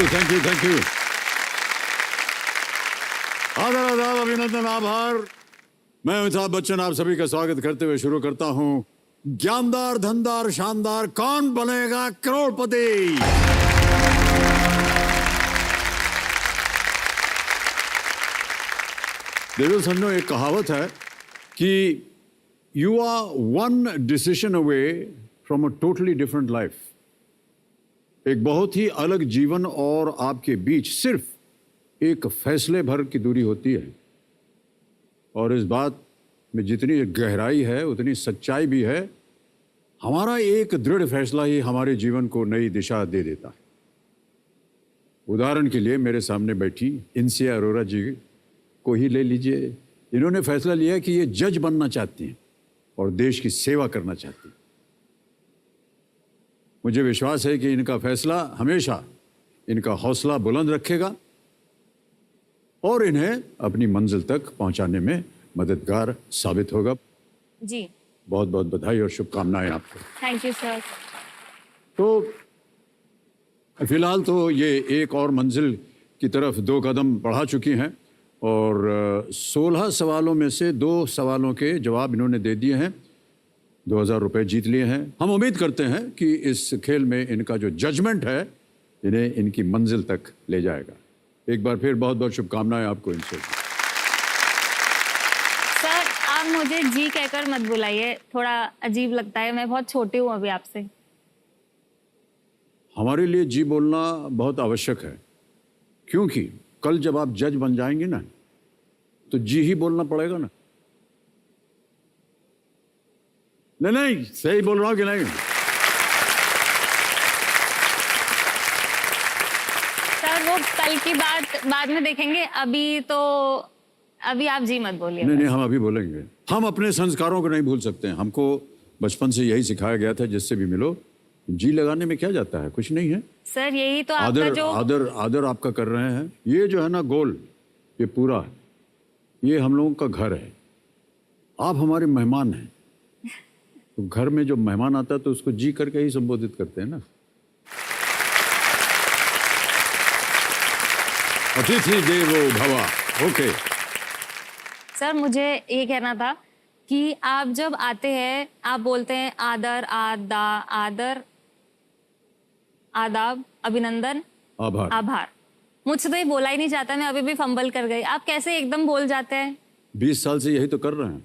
Thank you, thank you. आदर आदाब, अभिनंदन, आभार। मैं अमिताभ बच्चन आप सभी का स्वागत करते हुए शुरू करता हूं ज्ञानदार, धनदार, शानदार, कौन बनेगा करोड़पति। देवेंद्र सन्नो, एक कहावत है कि you are one decision away from a totally different life. एक बहुत ही अलग जीवन और आपके बीच सिर्फ एक फैसले भर की दूरी होती है, और इस बात में जितनी गहराई है उतनी सच्चाई भी है। हमारा एक दृढ़ फैसला ही हमारे जीवन को नई दिशा दे देता है। उदाहरण के लिए मेरे सामने बैठी इंसिया अरोरा जी को ही ले लीजिए। इन्होंने फैसला लिया कि ये जज बनना चाहती हैं और देश की सेवा करना चाहती हैं। मुझे विश्वास है कि इनका फैसला हमेशा इनका हौसला बुलंद रखेगा और इन्हें अपनी मंजिल तक पहुंचाने में मददगार साबित होगा। जी, बहुत बहुत बधाई और शुभकामनाएं आपको। Thank you sir. तो फिलहाल तो ये एक और मंजिल की तरफ 2 कदम बढ़ा चुकी हैं और 16 सवालों में से 2 सवालों के जवाब इन्होंने दे दिए हैं। 2000 रुपए जीत लिए हैं। हम उम्मीद करते हैं कि इस खेल में इनका जो जजमेंट है इन्हें इनकी मंजिल तक ले जाएगा। एक बार फिर बहुत बहुत शुभकामनाएं आपको इनसे। सर, आप मुझे जी कहकर मत बुलाइए, थोड़ा अजीब लगता है। मैं बहुत छोटी हूँ अभी आपसे। हमारे लिए जी बोलना बहुत आवश्यक है, क्योंकि कल जब आप जज बन जाएंगे ना तो जी ही बोलना पड़ेगा ना। नहीं, सही बोल रहा हूं कि नहीं? सर, वो कल की बात बाद में देखेंगे। अभी आप जी मत बोलिए। नहीं, हम अभी बोलेंगे। हम अपने संस्कारों को नहीं भूल सकते हैं। हमको बचपन से यही सिखाया गया था, जिससे भी मिलो जी लगाने में क्या जाता है, कुछ नहीं है। सर, यही तो आपका जो आदर आपका कर रहे हैं। ये जो है ना गोल, ये पूरा, ये हम लोगों का घर है। आप हमारे मेहमान हैं। तो घर में जो मेहमान आता है तो उसको जी करके ही संबोधित करते हैं ना। अतिथि देवो भव। ओके सर, मुझे ये कहना था कि आप जब आते हैं आप बोलते हैं आदर, आदर, आदाब, अभिनंदन, आभार। आभार। मुझसे तो ये बोला ही नहीं जाता। मैं अभी भी फंबल कर गई। आप कैसे एकदम बोल जाते हैं? 20 साल से यही तो कर रहे हैं।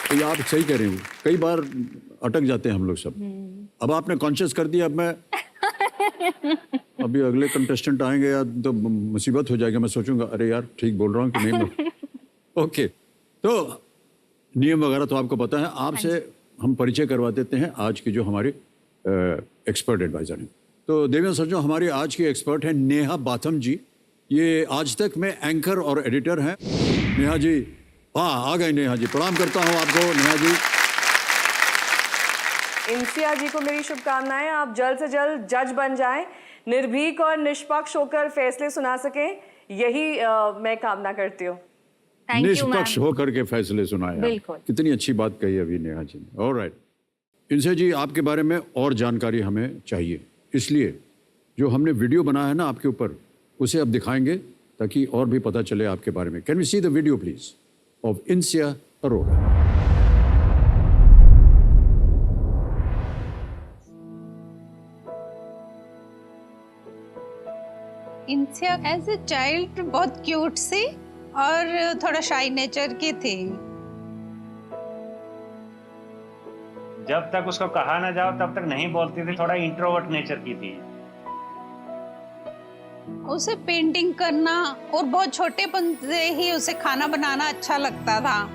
तो ये आप सही कह रहे हो, कई बार अटक जाते हैं हम लोग सब। अब आपने कॉन्शियस कर दिया। अब मैं अभी अगले कंटेस्टेंट आएंगे या तो मुसीबत हो जाएगी। मैं सोचूंगा अरे यार ठीक बोल रहा हूँ कि नहीं। ओके, तो नियम वगैरह तो आपको पता है। आपसे हम परिचय करवा देते हैं आज की जो हमारी एक्सपर्ट एडवाइजर हैं। तो देवेंद्र सज्जन, हमारी आज की एक्सपर्ट है नेहा बाथम जी। ये आज तक में एंकर और एडिटर हैं। नेहा जी, हाँ आ गए नेहा जी, प्रणाम करता हूँ आपको नेहा जी। इंसिया जी को मेरी शुभकामनाएं। आप जल्द से जल्द जज बन जाएं, निर्भीक और निष्पक्ष होकर फैसले सुना सकें, यही मैं कामना करती हूँ। निष्पक्ष होकर के फैसले सुनाए। बिल्कुल। कितनी अच्छी बात कही अभी नेहा जी ने। ऑलराइट, इंसिया जी, आपके बारे में और जानकारी हमें चाहिए, इसलिए जो हमने वीडियो बनाया है ना आपके ऊपर, उसे अब दिखाएंगे ताकि और भी पता चले आपके बारे में। Can we see the video please of Insiya Arora? Insiya as a child बहुत क्यूट सी और थोड़ा शाई नेचर की थी। जब तक उसको कहा ना जाओ तब तक नहीं बोलती थी। थोड़ा इंट्रोवर्ट नेचर की थी। उसे पेंटिंग करना और बहुत छोटेपन से ही उसे खाना बनाना अच्छा लगता था।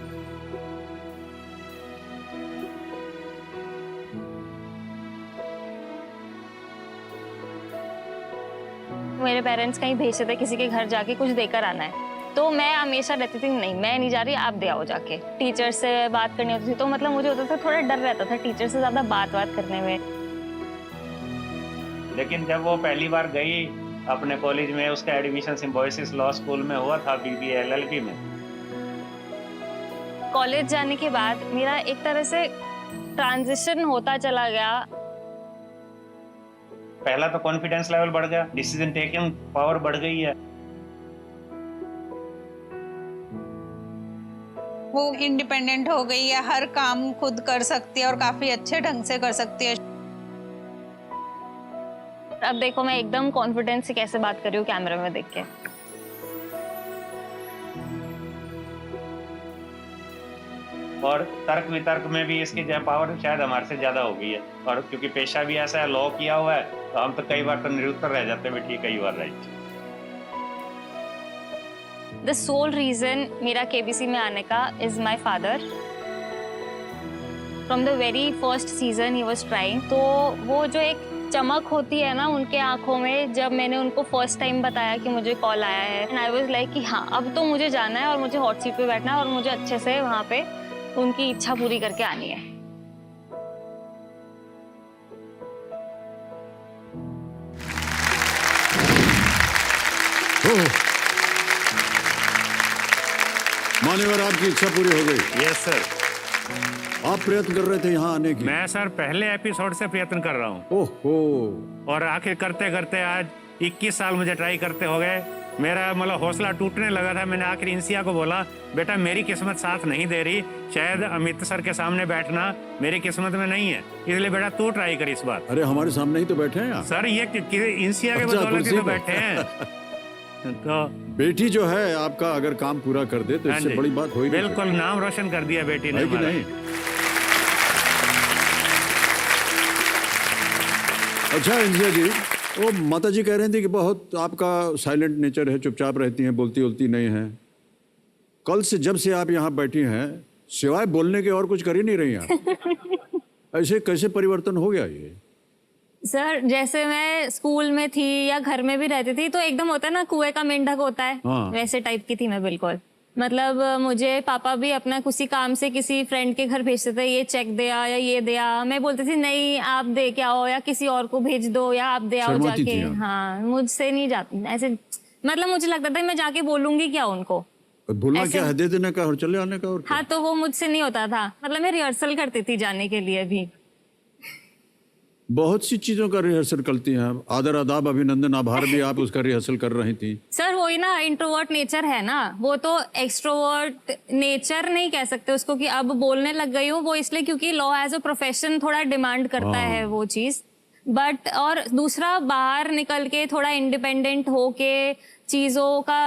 मेरे पेरेंट्स कहीं भेजते थे किसी के घर जाके कुछ देकर आना है, तो मैं हमेशा रहती थी नहीं, मैं नहीं जा रही, आप दे आओ जाके। टीचर से बात करनी होती थी तो मतलब मुझे होता था, थोड़ा डर रहता था टीचर से ज्यादा बात करने में। लेकिन जब वो पहली बार गई अपने कॉलेज में, उसका एडमिशन सिम्बोयसिस लॉ स्कूल में हुआ था, BBA LLB में। कॉलेज जाने के बाद मेरा एक तरह से ट्रांजिशन होता चला गया। पहला तो कॉन्फिडेंस लेवल बढ़ गया, डिसीजन टेकिंग पावर बढ़ गई है। वो इंडिपेंडेंट हो गई है, हर काम खुद कर सकती है और काफी अच्छे ढंग से कर सकती है। अब देखो मैं एकदम कॉन्फिडेंस से कैसे बात कर रही हूँ कैमरे में देख के। और तर्क वितर्क में भी इसकी जो पावर शायद हमारे से ज्यादा हो गई है। और क्योंकि पेशा भी ऐसा है, लॉ किया हुआ है, तो हम तो कई बार तो निरुत्तर रह जाते हैं, ठीक कई बार राइट। द सोल रीजन मेरा केबीसी में आने का is my father. From the very first season he was trying. तो वो जो एक चमक होती है ना उनके आंखों में, जब मैंने उनको फर्स्ट टाइम बताया कि मुझे कॉल आया है, एंड आई वाज लाइक कि हाँ अब तो मुझे जाना है और मुझे हॉट सीट पे बैठना है और मुझे अच्छे से वहाँ पे उनकी इच्छा पूरी करके आनी है। मान्यवर, आपकी इच्छा पूरी हो गई। Yes sir. आप प्रयत्न कर रहे थे यहाँ आने की। मैं सर पहले एपिसोड से प्रयत्न कर रहा हूँ ओहो, और आखिर करते करते आज 21 साल मुझे ट्राई करते हो गए। मेरा मतलब हौसला टूटने लगा था। मैंने आखिर इंसिया को बोला, बेटा मेरी किस्मत साथ नहीं दे रही, शायद अमित सर के सामने बैठना मेरी किस्मत में नहीं है, इसलिए बेटा तू ट्राई कर इस बार। अरे हमारे सामने ही तो बैठे हैं आप। सर ये इंसिया के अच्छा, बदौलत ही कुर्सी तो पे। बैठे हैं। तो बेटी जो है आपका अगर काम पूरा कर दे तो हाँ इससे जी, बड़ी बात होगी। बिल्कुल नाम रोशन कर दिया बेटी ने है कि हमारा। नहीं? अच्छा इंदिरा जी, वो माता जी कह रहे थे कि बहुत आपका साइलेंट नेचर है, चुपचाप रहती हैं, बोलती उलती नहीं हैं। कल से जब से आप यहाँ बैठी हैं, सिवाय बोलने के और कुछ कर ही नहीं रही आप। ऐसे कैसे परिवर्तन हो गया ये? सर जैसे मैं स्कूल में थी या घर में भी रहती थी तो एकदम होता है ना कुएं का मेंढक होता है, हाँ। वैसे टाइप की थी मैं बिल्कुल। मतलब मुझे पापा भी अपना किसी काम से किसी फ्रेंड के घर भेजते थे, ये चेक दे आ या ये दे आ। मैं बोलती थी नहीं आप दे के आओ या किसी और को भेज दो या आप दे आओ शर्माती जाके। थी आप? हाँ मुझसे नहीं जाती ऐसे, मतलब मुझे लगता था मैं जाके बोलूंगी क्या उनको। बोलना ऐसे- क्या है, दे देने का और चले आने का और क्या? हाँ तो वो मुझसे नहीं होता था। मतलब मैं रिहर्सल करती थी जाने के लिए भी। बहुत सी चीजों का रिहर्सल करती हैं आप। आदर आदाब अभिनंदन आभार भी आप उसका रिहर्सल कर रही थी। सर वही ना इंट्रोवर्ट नेचर है ना, वो तो एक्सट्रोवर्ट नेचर नहीं कह सकते उसको कि अब बोलने लग गई हूँ, वो इसलिए क्योंकि लॉ एज अ प्रोफेशन थोड़ा डिमांड करता है वो चीज। बट और दूसरा बाहर निकल के थोड़ा इंडिपेंडेंट होके चीज़ों का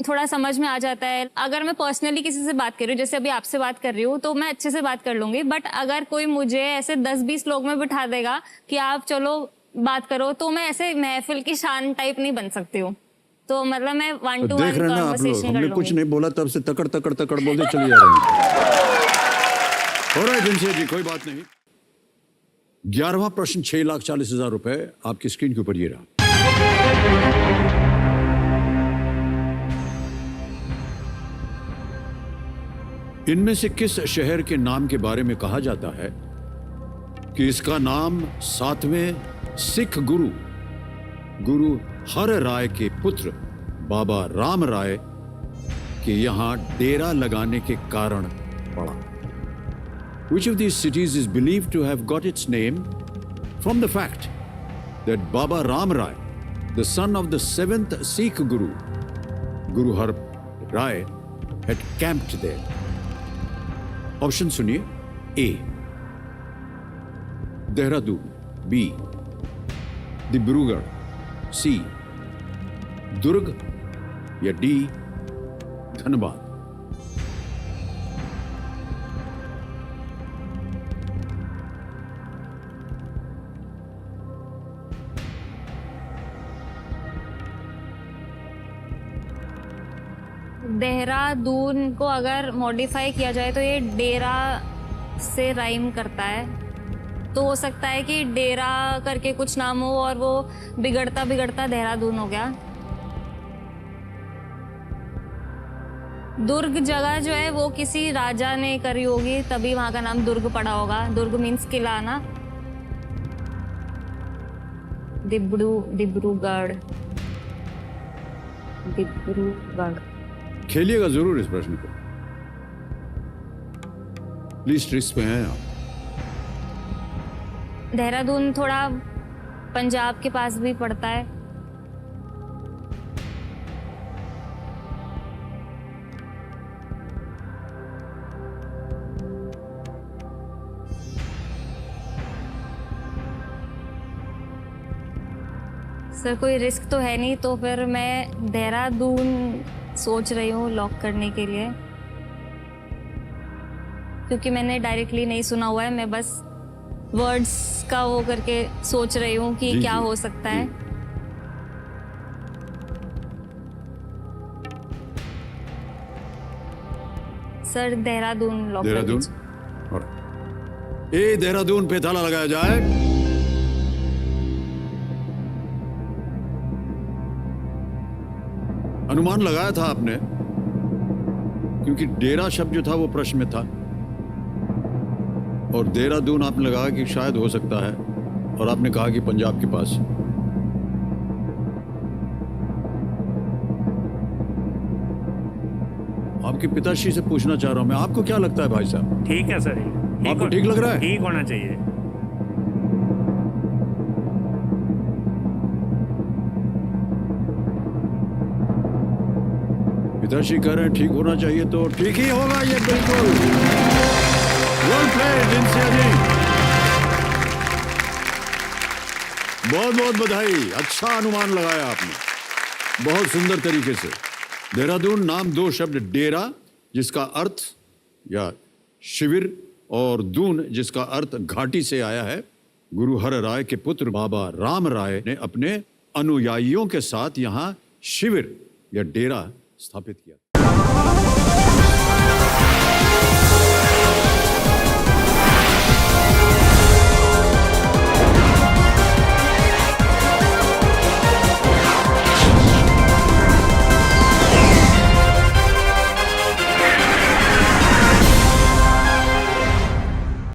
थोड़ा समझ में आ जाता है। अगर मैं पर्सनली किसी से बात कर रही हूँ, जैसे अभी आपसे बात कर रही हूँ, तो मैं अच्छे से बात कर लूंगी। बट अगर कोई मुझे ऐसे 10-20 लोग में बिठा देगा कि आप चलो बात करो, तो मैं ऐसे महफिल की शान टाइप नहीं बन सकती हूँ। तो मतलब मैं 1-to-1 देख रहे हैं ना आप लोग, कन्वर्सेशन कर हमने कुछ लूंगी। नहीं बोला तब से तकड़ तकड़ तकड़ बोलते चली जा रही हैं। ऑलराइट जिनसे जी कोई बात नहीं। 11वां प्रश्न 6,40,000 रुपए आपकी स्क्रीन के ऊपर ये रहा। इनमें से किस शहर के नाम के बारे में कहा जाता है कि इसका नाम 7वें सिख गुरु हर राय के पुत्र बाबा राम राय के यहां डेरा लगाने के कारण पड़ा? Which of these cities is believed to have got its name from the fact that Baba Ram Rai, the son of the 7th Sikh Guru Har Rai, had camped there? Option सुनिए। ए Dehradun, B Dibrugarh, सी दुर्ग या D Dhanbad. Dehradun को अगर modify किया जाए तो ये डेरा से rhyme करता है, तो हो सकता है कि डेरा करके कुछ नाम हो और वो बिगड़ता बिगड़ता देहरादून हो गया। दुर्ग जगह जो है वो किसी राजा ने करी होगी, तभी वहां का नाम दुर्ग पड़ा होगा। दुर्ग मीन्स किला ना। डिब्रूगढ़। खेलिएगा जरूर इस प्रश्न को, लिस्ट रिस्क पे हैं आप। देहरादून थोड़ा पंजाब के पास भी पड़ता है। सर कोई रिस्क तो है नहीं, तो फिर मैं देहरादून सोच रही हूँ लॉक करने के लिए, क्योंकि मैंने डायरेक्टली नहीं सुना हुआ है। मैं बस वर्ड्स का वो करके सोच रही हूँ कि जी, क्या जी, हो सकता है। सर देहरादून लॉक कर देहरादून दीजिए। और ए देहरादून पे ताला लगाया जाए। अनुमान लगाया था आपने, क्योंकि डेरा शब्द जो था वो प्रश्न में था, और देहरादून आपने लगाया कि शायद हो सकता है, और आपने कहा कि पंजाब के पास। आपके पिताश्री से पूछना चाह रहा हूं मैं, आपको क्या लगता है भाई साहब? ठीक है सर, आपको ठीक लग रहा है? ठीक होना चाहिए। पिताश्री कह रहे हैं ठीक होना चाहिए, तो ठीक ही होगा ये, बिल्कुल। वेल प्लेड इंसिया जी, बहुत बहुत बधाई, अच्छा अनुमान लगाया आपने, बहुत सुंदर तरीके से। देहरादून नाम दो शब्द डेरा जिसका अर्थ या शिविर और दून जिसका अर्थ घाटी से आया है। गुरु हर राय के पुत्र बाबा राम राय ने अपने अनुयायियों के साथ यहाँ शिविर या डेरा स्थापित किया।